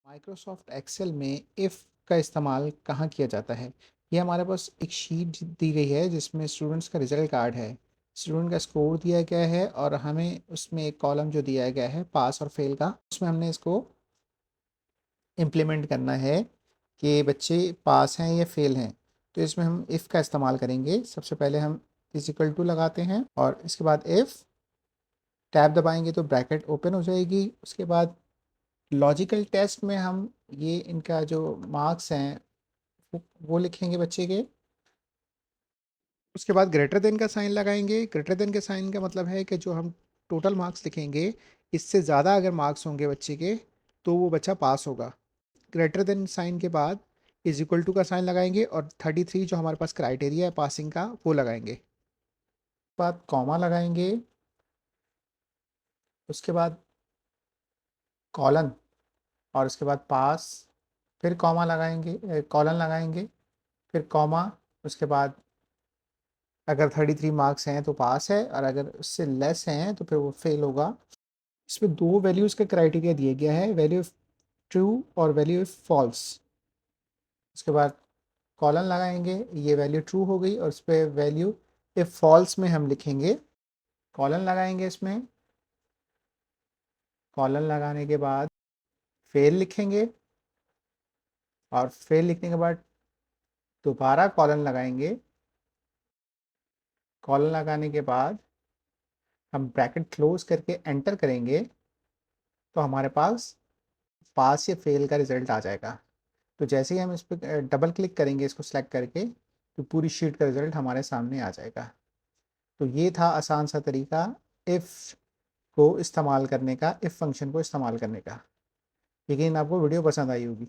Microsoft Excel में if का इस्तेमाल कहाँ किया जाता है? ये हमारे पास एक शीट दी गई है जिसमें स्टूडेंट्स का रिज़ल्ट कार्ड है। स्टूडेंट का स्कोर दिया गया है और हमें उसमें एक कॉलम जो दिया गया है पास और फेल का, उसमें हमने इसको इम्प्लीमेंट करना है कि बच्चे पास हैं या फेल हैं। तो इसमें हम इफ़ का इस्तेमाल करेंगे। सबसे पहले हम इज़ इक्वल टू लगाते हैं और इसके बाद इफ़ टैब दबाएँगे तो ब्रैकेट ओपन हो जाएगी। उसके बाद लॉजिकल टेस्ट में हम ये इनका जो मार्क्स हैं वो लिखेंगे बच्चे के। उसके बाद ग्रेटर देन का साइन लगाएंगे। ग्रेटर देन के साइन का मतलब है कि जो हम टोटल मार्क्स लिखेंगे, इससे ज़्यादा अगर मार्क्स होंगे बच्चे के तो वो बच्चा पास होगा। ग्रेटर देन साइन के बाद इज इक्वल टू का साइन लगाएंगे और 33 जो हमारे पास क्राइटेरिया है पासिंग का वो लगाएंगे। बाद कॉमा लगाएंगे, उसके बाद कॉलन और उसके बाद पास, फिर कॉमा लगाएंगे, कॉलन लगाएंगे, फिर कॉमा, उसके बाद अगर 33 मार्क्स हैं तो पास है और अगर उससे लेस हैं तो फिर वो फेल होगा। इसमें दो वैल्यूज़ का क्राइटेरिया दिया गया है, वैल्यू ऑफ ट्रू और वैल्यू ऑफ फॉल्स। उसके बाद कॉलन लगाएंगे, ये वैल्यू ट्रू हो गई और उस पर वैल्यू इफ फॉल्स में हम लिखेंगे। कॉलन लगाएंगे इसमें, कॉलन लगाने के बाद फेल लिखेंगे और फेल लिखने के बाद दोबारा कॉलन लगाएंगे। कॉलन लगाने के बाद हम ब्रैकेट क्लोज करके एंटर करेंगे तो हमारे पास या फेल का रिजल्ट आ जाएगा। तो जैसे ही हम इस पर डबल क्लिक करेंगे इसको सेलेक्ट करके तो पूरी शीट का रिजल्ट हमारे सामने आ जाएगा। तो ये था आसान सा तरीका इफ़ को इस्तेमाल करने का, इफ़ फंक्शन को इस्तेमाल करने का। यकीन आपको वीडियो पसंद आई होगी।